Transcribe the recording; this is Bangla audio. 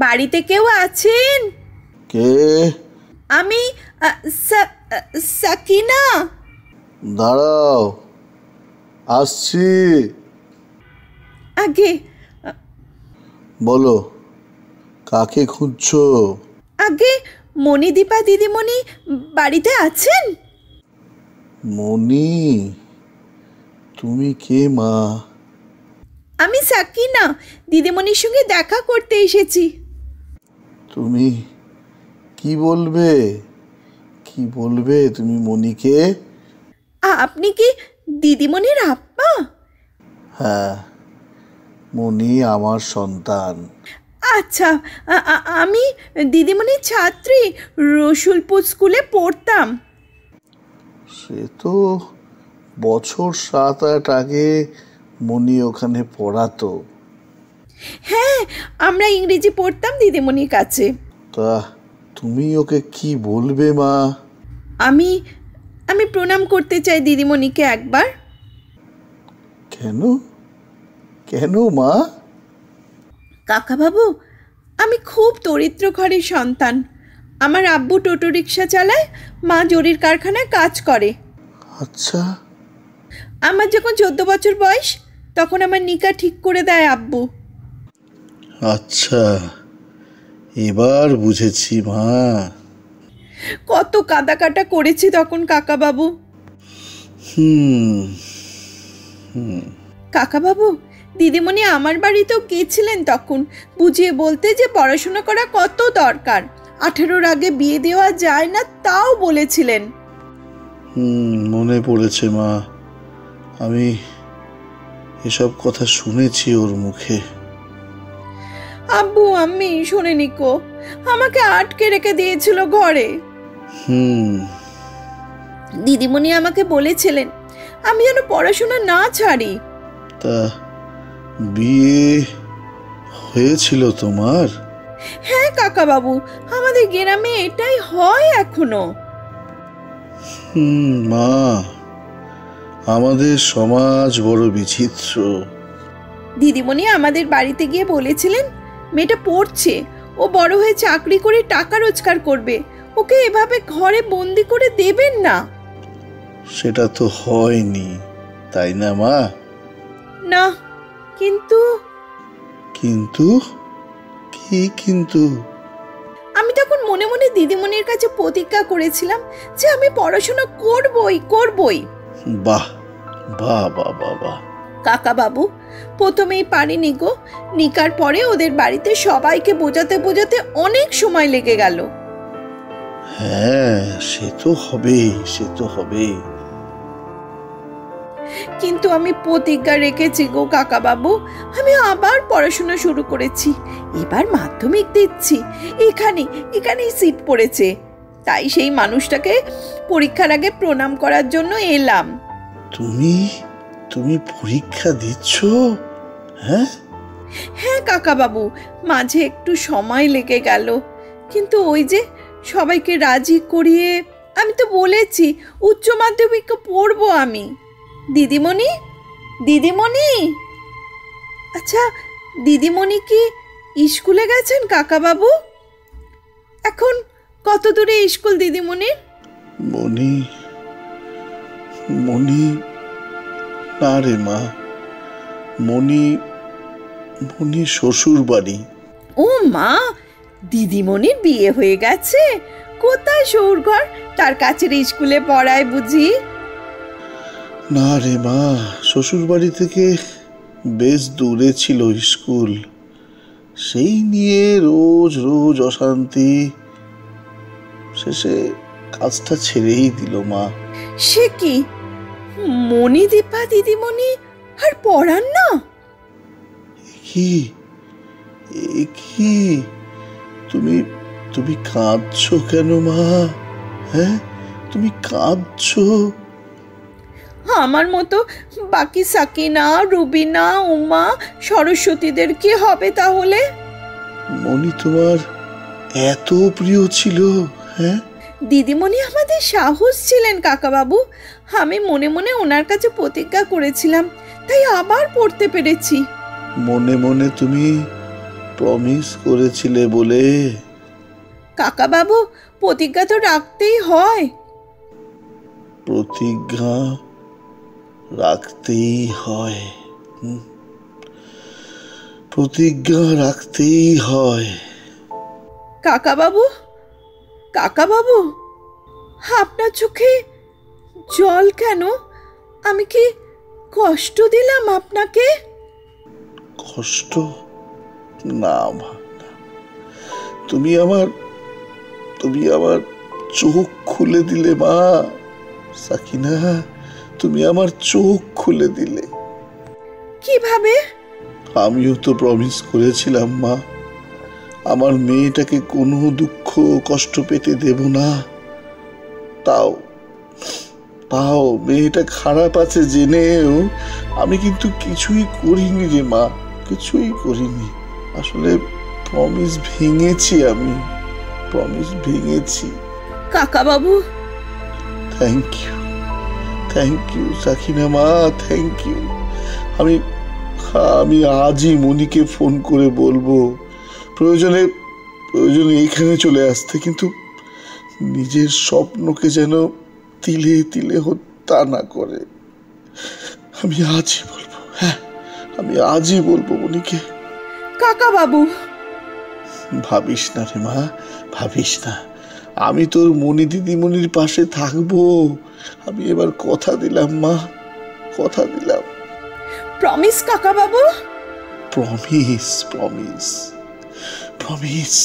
বাড়িতে কেউ আছেন? কে? আমি সাকিনা। দাঁড়াও, আসছি। আগে বলো, কাকে খুঁজছো? আগে মণিদীপা দিদিমণি বাড়িতে আছেন? মণি? তুমি কে মা? আমি সাকিনা, দিদিমণির সঙ্গে দেখা করতে এসেছি। তুমি কি বলবে? কি বলবে তুমি মণিকে? আপনি কি দিদিমণির আব্বা? হ্যাঁ, মণি আমার সন্তান। আচ্ছা, আমি দিদিমণির ছাত্রী, রসুলপুর স্কুলে পড়তাম। সে তো বছর 7-8 আগে মণি ওখানে পড়াতো। হ্যাঁ, আমরা ইংরেজি পড়তাম দিদিমণির কাছে। তা তুমি ওকে কি বলবে মা? আমি আমি প্রণাম করতে চাই দিদিমণিকে একবার। কেন? কেন মা? কাকাবাবু, আমি খুব দরিদ্র ঘরের সন্তান। আমার আব্বু টোটো রিক্সা চালায়, মা জরির কারখানায় কাজ করে। আচ্ছা। আমার যখন 14 বছর বয়স, তখন আমার নিকাহ ঠিক করে দেয় আব্বু। আচ্ছা, এবার বুঝেছি মা। কত কাদা কাটা করেছি তখন কাকাবাবু। কাকাবাবু, দিদিমণি আমার বাড়িতেও গিয়েছিলেন তখন, বুঝিয়ে বলতে যে পড়াশোনা করা কত দরকার, 18-র আগে বিয়ে দেওয়া যায় না, তাও বলেছিলেন। মনে পড়েছে মা, আমি এসব কথা শুনেছি ওর মুখে। আব্বু আমি শোনেনি কো, আমাকে আটকে রেখে দিয়েছিল ঘরে। দিদিমণি আমাকে বলেছিলেন আমি যেন পড়াশোনা না ছাড়ি। তা বিয়ে হয়েছিল তোমার? হ্যাঁ কাকাবাবু, আমাদের গ্রামে এটাই হয় এখনো। মা, আমাদের সমাজ বড় বিচিত্র। দিদিমণি আমাদের বাড়িতে গিয়ে বলেছিলেন মেয়েটা পড়ছে, ও বড় হয়ে চাকরি করে টাকা রোজগার করবে, ওকে এভাবে ঘরে বন্দি করে দেবেন না। সেটা তো হয়নি, তাই না মা? না, কিন্তু কিন্তু কি কিন্তু? আমি তখন মনে মনে দিদিমণির কাছে প্রতিজ্ঞা করেছিলাম যে আমি পড়াশোনা করবই। বাহ বাহ বাহ বাহ বাহ। কাকাবাবু, প্রথমেই পারিনি গো, নিকার পরে ওদের বাড়িতে সবাইকে বোঝাতে বোঝাতে অনেক সময় লেগে গেল। হ্যাঁ, সে তো হবেই, সে তো হবেই। কিন্তু আমি প্রতিজ্ঞা রেখেছি গো কাকাবাবু, আমি আবার পড়াশোনা শুরু করেছি। এবার মাধ্যমিক দিচ্ছি, এখানেই সিট পড়েছে। তাই সেই মানুষটাকে পরীক্ষার আগে প্রণাম করার জন্য এলাম। তুমি পরীক্ষা দিচ্ছ? হ্যাঁ হ্যাঁ কাকাবাবু, মাঝে একটু সময় লেগে গেল, কিন্তু ওই যে সবাইকে রাজি করিয়ে আমি তো বলেছি উচ্চ মাধ্যমিক পড়বো আমি। দিদিমণি, আচ্ছা দিদিমণি কি স্কুলে গেছেন কাকাবাবু? এখন কত দূরে স্কুল দিদিমণির? মণি না রে মা, মণি শ্বশুর বাড়ি। ও মা, দিদিমণির বিয়ে হয়ে গেছে? কোথায় শ্বশুরঘর? তার কাছের স্কুলে পড়ায় বুঝি? না রে মা, শ্বশুর বাড়ি থেকে বেশ দূরে ছিল স্কুল, সেই নিয়ে রোজ রোজ অশান্তি, শেষে কাজটা ছেড়েই দিল মা। সে কি, মণিদীপা দিদিমণি আর পড়ান না? কি তুমি কাঁদছো কেন মা? হ্যাঁ, তুমি কাঁদছো? আমার মতো বাকি সাকিনা, রুবিনা, উমা, সরস্বতীদের কি হবে তাহলে? মণি তোমার এত প্রিয় ছিল? হ্যাঁ, দিদিমণি আমাদের সাহস ছিলেন কাকাবাবু। আমি মনে মনে ওনার কাছে প্রতিজ্ঞা করেছিলাম, তাই আবার পড়তে পেরেছি। মনে মনে তুমি প্রমিস করেছিলে বলে। কাকা বাবু, প্রতিজ্ঞা তো রাখতেই হয়। প্রতিজ্ঞা রাখতেই হয়। প্রতিজ্ঞা রাখতেই হয়। কাকা বাবু, কাকা বাবু, আপনার চোখে জল কেন? আমি কি কষ্ট দিলাম আপনাকে? কষ্ট? না মা, না। তুমি আমার চোখ খুলে দিলে মা। সাকিনা, তুমি আমার চোখ খুলে দিলে। কিভাবে? আমিও তো প্রমিস করেছিলাম মা, আমার মেয়েটাকে কোনো দুঃখ কষ্ট পেতে দেব না। তাও তাও মেয়েটা খারাপ আছে জেনেও আমি কিন্তু কিছুই করিনি রে মা, কিছুই করিনি। আসলে প্রমিস ভেঙেছি, আমি প্রমিস ভেঙেছি। কাকা বাবু, থ্যাংক ইউ সাকিনা মা, থ্যাংক ইউ। আমি আমি আজই মনিকে ফোন করে বলবো প্রয়োজনে এখানে চলে আসতে, কিন্তু নিজের স্বপ্নকে যেন তিলে তিলে হত্যা না করে। আমি আজই বলবো, হ্যাঁ আমি আজই বলবো মনিকে। কাকা বাবু, ভাবিস না রে মা, ভাবিস না। আমি তোর মনি দিদিমণির পাশে থাকবো। আমি এবার কথা দিলাম মা, কথা দিলাম। প্রমিস কাকা বাবু? প্রমিস।